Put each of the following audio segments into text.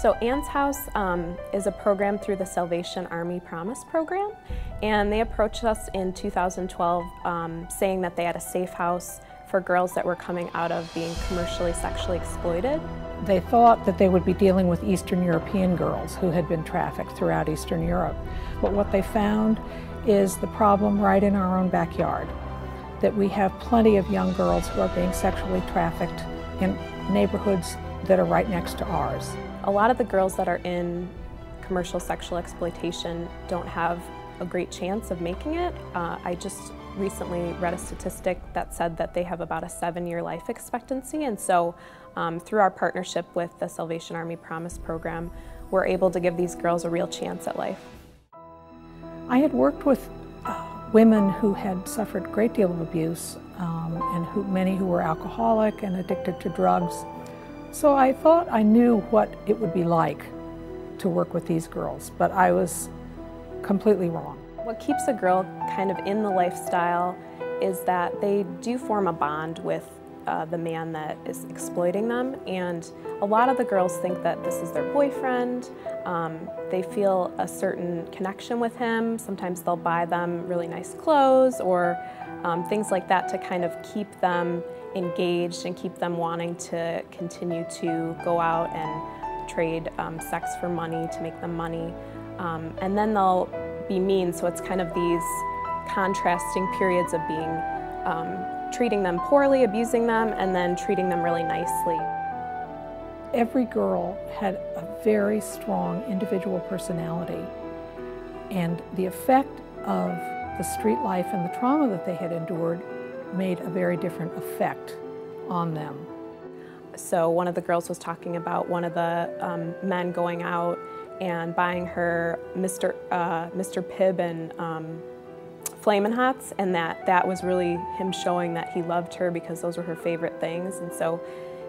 So Anne's House is a program through the Salvation Army Promise program, and they approached us in 2012 saying that they had a safe house for girls that were coming out of being commercially sexually exploited. They thought that they would be dealing with Eastern European girls who had been trafficked throughout Eastern Europe. But what they found is the problem right in our own backyard, that we have plenty of young girls who are being sexually trafficked in neighborhoods that are right next to ours. A lot of the girls that are in commercial sexual exploitation don't have a great chance of making it. I just recently read a statistic that said that they have about a 7-year life expectancy, and so through our partnership with the Salvation Army Promise program, we're able to give these girls a real chance at life. I had worked with women who had suffered a great deal of abuse and many who were alcoholic and addicted to drugs. So I thought I knew what it would be like to work with these girls, but I was completely wrong. What keeps a girl kind of in the lifestyle is that they do form a bond with the man that is exploiting them, and a lot of the girls think that this is their boyfriend. They feel a certain connection with him. Sometimes they'll buy them really nice clothes or things like that to kind of keep them engaged and keep them wanting to continue to go out and trade sex for money to make them money. And then they'll be mean, so it's kind of these contrasting periods of being treating them poorly, abusing them, and then treating them really nicely. Every girl had a very strong individual personality, and the effect of the street life and the trauma that they had endured made a very different effect on them. So one of the girls was talking about one of the men going out and buying her Mr. Pibb and Flamin' Hots, and that was really him showing that he loved her because those were her favorite things. And so,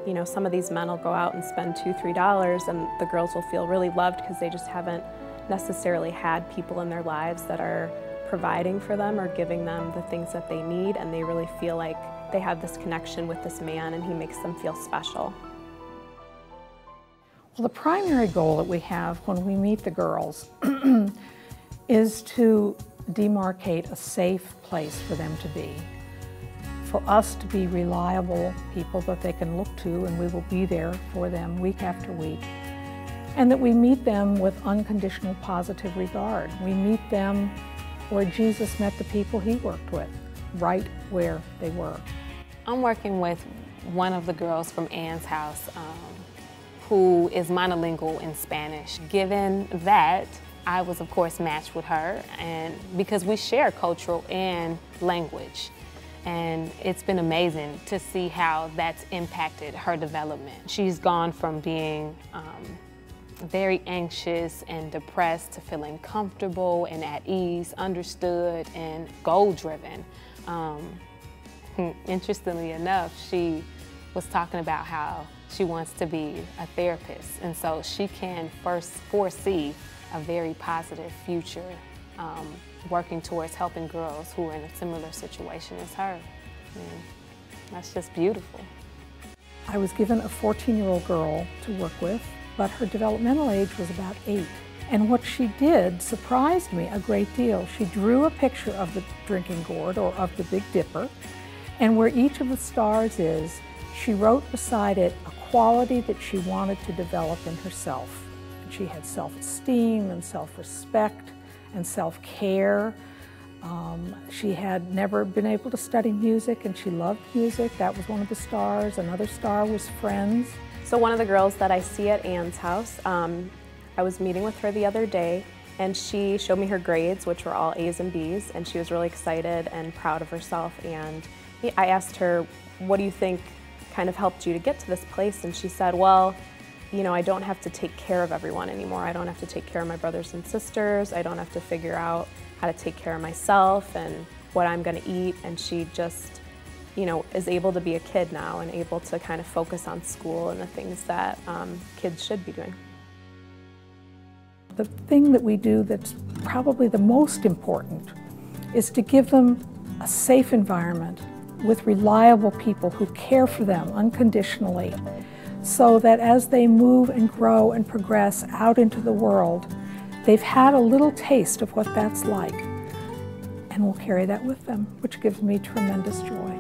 you know, some of these men will go out and spend $2, $3, and the girls will feel really loved because they just haven't necessarily had people in their lives that are providing for them or giving them the things that they need, and they really feel like they have this connection with this man and he makes them feel special. Well, the primary goal that we have when we meet the girls is to demarcate a safe place for them to be, for us to be reliable people that they can look to, and we will be there for them week after week, and that we meet them with unconditional positive regard. We meet them where Jesus met the people he worked with, right where they were. I'm working with one of the girls from Anne's House who is monolingual in Spanish. Given that, I was of course matched with her, and because we share cultural and language. And it's been amazing to see how that's impacted her development. She's gone from being very anxious and depressed to feeling comfortable and at ease, understood, and goal-driven. Interestingly enough, she was talking about how she wants to be a therapist, and so she can first foresee a very positive future working towards helping girls who are in a similar situation as her. And that's just beautiful. I was given a 14-year-old girl to work with, but her developmental age was about 8. And what she did surprised me a great deal. She drew a picture of the drinking gourd, or of the Big Dipper, and where each of the stars is, she wrote beside it a quality that she wanted to develop in herself. And she had self-esteem and self-respect and self-care, She had never been able to study music, and she loved music. That was one of the stars. Another star was Friends. So one of the girls that I see at Anne's house, I was meeting with her the other day, and she showed me her grades, which were all A's and B's, and she was really excited and proud of herself. And I asked her, what do you think kind of helped you to get to this place? And she said, well, you know, I don't have to take care of everyone anymore. I don't have to take care of my brothers and sisters. I don't have to figure out how to take care of myself and what I'm going to eat. And she just, you know, is able to be a kid now and able to kind of focus on school and the things that kids should be doing. The thing that we do that's probably the most important is to give them a safe environment with reliable people who care for them unconditionally, so that as they move and grow and progress out into the world, they've had a little taste of what that's like, and will carry that with them, which gives me tremendous joy.